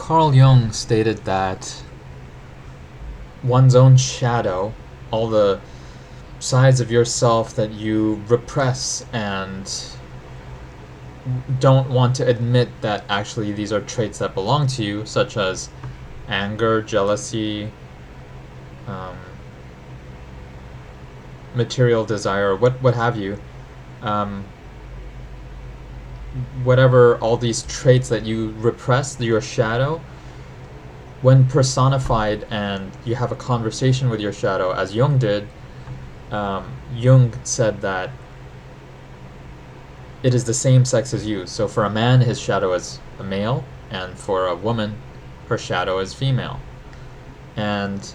Carl Jung stated that one's own shadow, all the sides of yourself that you repress and don't want to admit that actually these are traits that belong to you, such as anger, jealousy, um, material desire, what have you. Um, Whatever all these traits that you repress, your shadow, when personified and you have a conversation with your shadow, as Jung did, Jung said that it is the same sex as you. So for a man, his shadow is a male, and for a woman, her shadow is female. And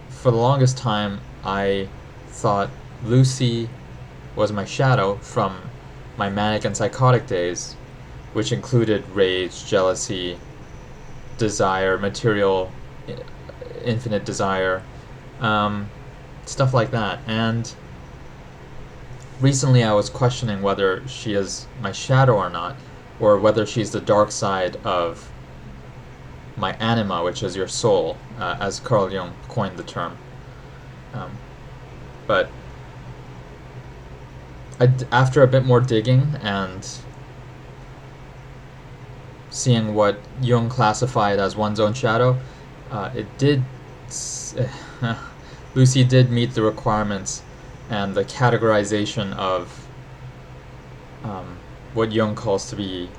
for the longest time, I thought Lucy was my shadow from my manic and psychotic days, which included rage, jealousy, desire, material, infinite desire, stuff like that. And recently I was questioning whether she is my shadow or not, or whether she's the dark side of my anima, which is your soul, as Carl Jung coined the term. But after a bit more digging and seeing what Jung classified as one's own shadow, Lucy did meet the requirements and the categorization of what Jung calls to be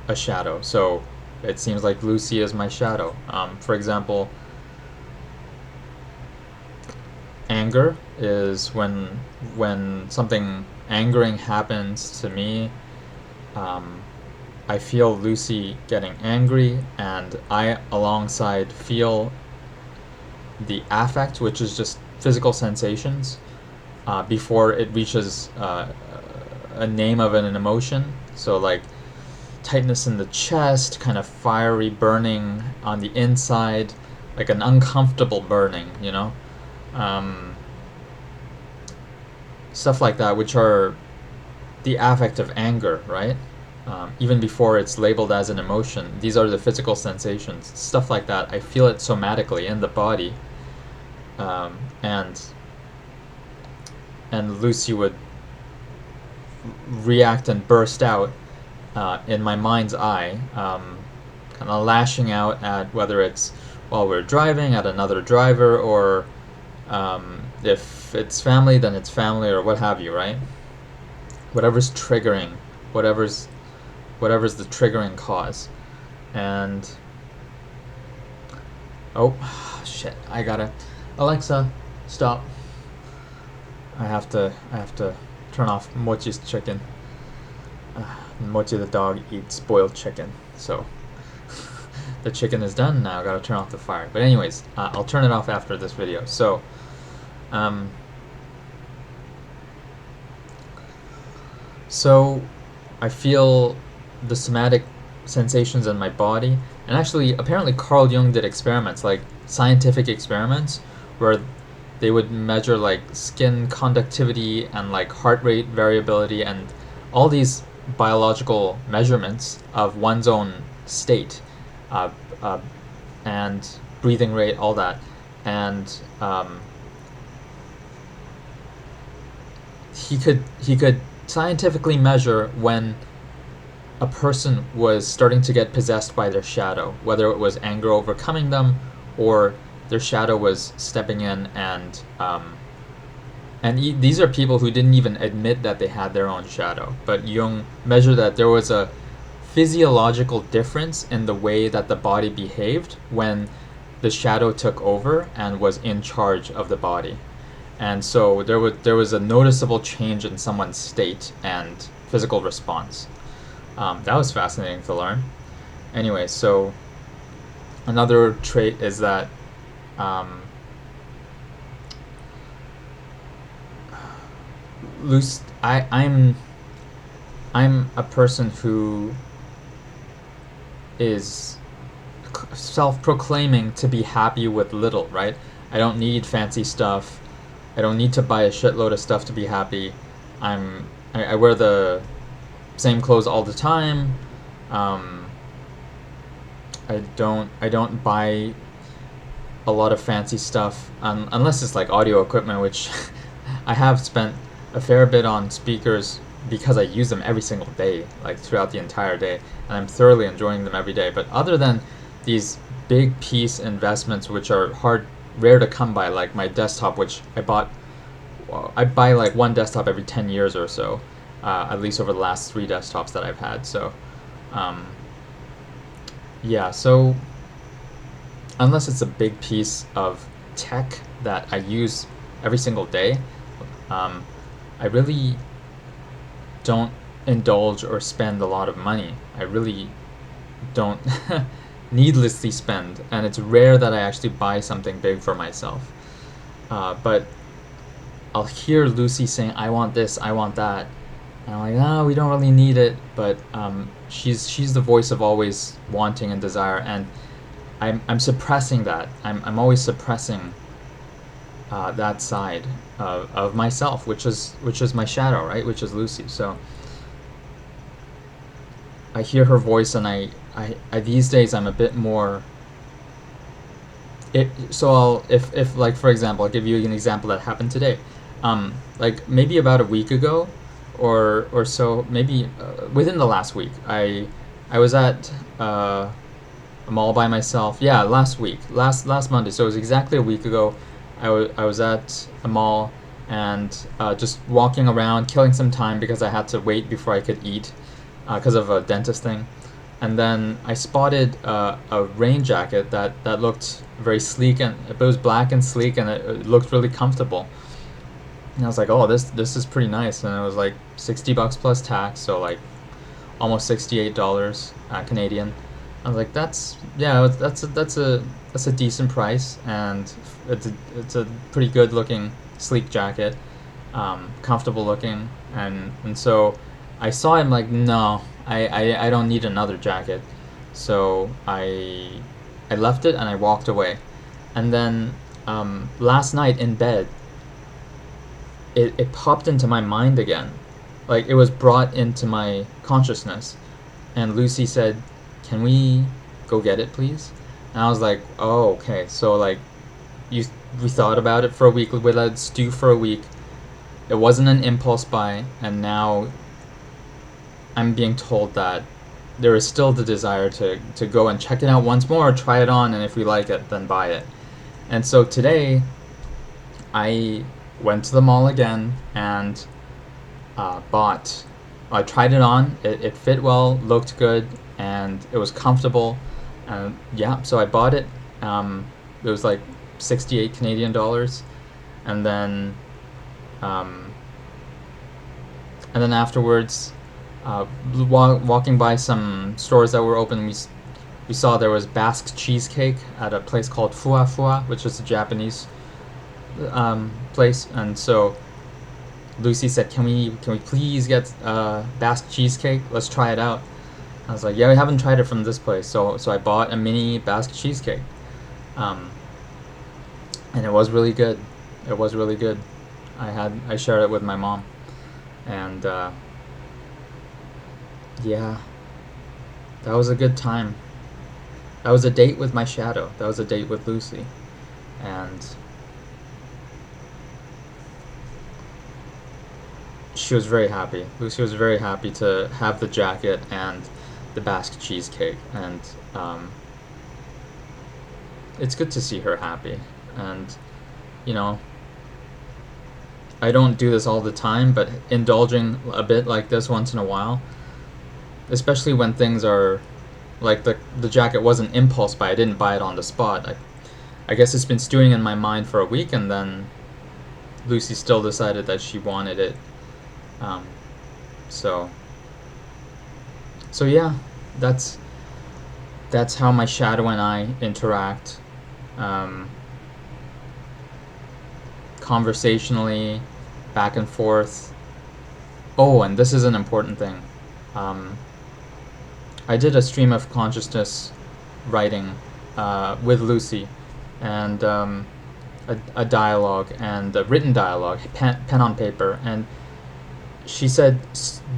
a shadow. So it seems like Lucy is my shadow. For example, anger is when something angering happens to me. I feel Lucy getting angry, and I alongside feel the affect, which is just physical sensations, before it reaches a name of an emotion. So like tightness in the chest, kind of fiery burning on the inside, like an uncomfortable burning, you know? Stuff like that, which are the affect of anger, right? Even before it's labeled as an emotion, these are the physical sensations. Stuff like that, I feel it somatically in the body, and Lucy would react and burst out in my mind's eye, kind of lashing out at whether it's while we're driving at another driver, or if it's family, then it's family, or what have you, right? Whatever's triggering, whatever's the triggering cause. And oh shit, I gotta, Alexa, stop. I have to turn off Mochi's chicken. Mochi the dog eats boiled chicken, so the chicken is done. Now I gotta turn off the fire. But anyways, I'll turn it off after this video. So so I feel the somatic sensations in my body, and actually apparently Carl Jung did experiments, like scientific experiments, where they would measure like skin conductivity and like heart rate variability and all these biological measurements of one's own state, and breathing rate, all that. And he could scientifically measure when a person was starting to get possessed by their shadow, whether it was anger overcoming them or their shadow was stepping in. And these are people who didn't even admit that they had their own shadow, but Jung measured that there was a physiological difference in the way that the body behaved when the shadow took over and was in charge of the body. And so there was a noticeable change in someone's state and physical response. That was fascinating to learn. Anyway, so another trait is that I'm a person who is self-proclaiming to be happy with little, right? I don't need fancy stuff. I don't need to buy a shitload of stuff to be happy. I wear the same clothes all the time. I don't buy a lot of fancy stuff, unless it's like audio equipment, which I have spent a fair bit on speakers because I use them every single day, like throughout the entire day, and I'm thoroughly enjoying them every day. But other than these big piece investments, which are rare to come by, like my desktop, which I bought, well, I buy like one desktop every 10 years or so, at least over the last 3 desktops that I've had. So, um, yeah, so unless it's a big piece of tech that I use every single day, um, I really don't indulge or spend a lot of money. I really don't needlessly spend, and it's rare that I actually buy something big for myself. But I'll hear Lucy saying, "I want this, I want that," and I'm like, "No, we don't really need it." But she's the voice of always wanting and desire, and I'm suppressing that. I'm always suppressing that side of myself, which is my shadow, right? Which is Lucy. So I hear her voice, and I these days I'm a bit more. So if like for example, I'll give you an example that happened today. Like maybe about a week ago, or so, maybe within the last week, I was at a mall by myself. Yeah, last week, last Monday. So it was exactly a week ago. I was at a mall and just walking around, killing some time because I had to wait before I could eat because of a dentist thing. And then I spotted a rain jacket that looked very sleek, and it was black and sleek, and it looked really comfortable. And I was like, oh, this is pretty nice. And it was like $60 plus tax, so like almost $68 Canadian. I was like, that's a decent price, and it's a pretty good looking sleek jacket, comfortable looking, and so I saw him like, no, I don't need another jacket, so I left it and I walked away, and then last night in bed, it popped into my mind again, like it was brought into my consciousness, and Lucy said, "Can we go get it, please?" And I was like, "Oh, okay." So like, you we thought about it for a week. We let it stew for a week. It wasn't an impulse buy, and now I'm being told that there is still the desire to go and check it out once more, try it on, and if we like it, then buy it. And so today, I went to the mall again and bought. I tried it on. It fit well, looked good, and it was comfortable. And yeah, so I bought it. It was like 68 Canadian dollars, and then um, afterwards, walking by some stores that were open, we saw there was Basque cheesecake at a place called Fua Fua, which is a Japanese place, and so Lucy said, "Can we please get Basque cheesecake? Let's try it out." I was like, "Yeah, we haven't tried it from this place." So I bought a mini Basque cheesecake, um, and it was really good. It was really good. I shared it with my mom, and yeah, that was a good time. That was a date with my shadow. That was a date with Lucy, and she was very happy. Lucy was very happy to have the jacket and the Basque cheesecake, and it's good to see her happy. And you know, I don't do this all the time, but indulging a bit like this once in a while, especially when things are like the jacket was an impulse buy. I didn't buy it on the spot. I guess it's been stewing in my mind for a week, and then Lucy still decided that she wanted it. Um, so yeah, that's how my shadow and I interact, um, conversationally, back and forth. Oh, and this is an important thing. Um, I did a stream of consciousness writing with Lucy, and a dialogue, and a written dialogue, pen on paper, and she said,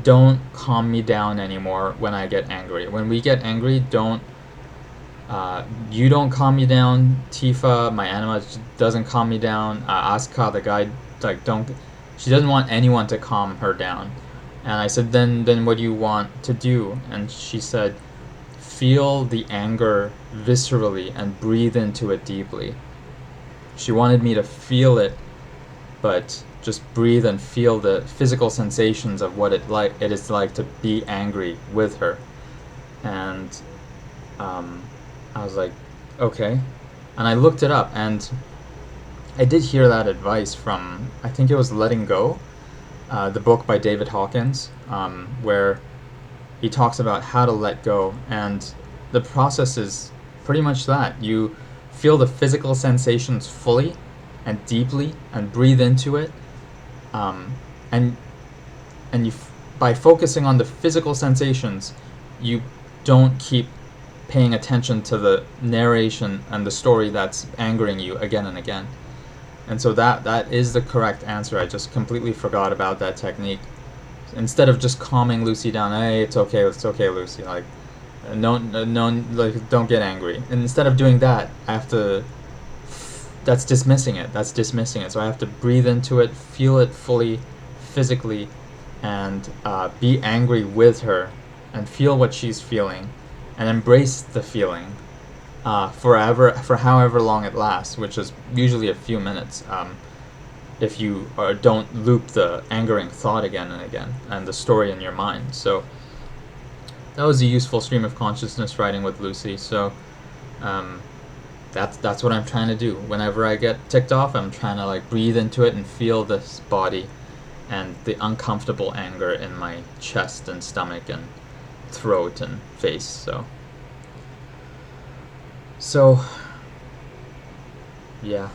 "Don't calm me down anymore when I get angry. When we get angry, don't You don't calm me down, Tifa. My anima doesn't calm me down. Asuka, the guy, like don't. She doesn't want anyone to calm her down. And I said, then what do you want to do? And she said, feel the anger viscerally and breathe into it deeply. She wanted me to feel it, but just breathe and feel the physical sensations of what it is like to be angry with her. And I was like, okay. And I looked it up, and I did hear that advice from, I think it was Letting Go, the book by David Hawkins, where he talks about how to let go. And the process is pretty much that. You feel the physical sensations fully and deeply and breathe into it. And by focusing on the physical sensations, you don't keep paying attention to the narration and the story that's angering you again and again. And so that is the correct answer. I just completely forgot about that technique. Instead of just calming Lucy down, hey, it's okay, Lucy, like, like, don't get angry. And instead of doing that, I have to. That's dismissing it. So I have to breathe into it, feel it fully, physically, and be angry with her, and feel what she's feeling, and embrace the feeling, for however long it lasts, which is usually a few minutes. If you don't loop the angering thought again and again and the story in your mind. So that was a useful stream of consciousness writing with Lucy. So that's what I'm trying to do. Whenever I get ticked off, I'm trying to like breathe into it and feel this body and the uncomfortable anger in my chest and stomach and throat and face. So yeah.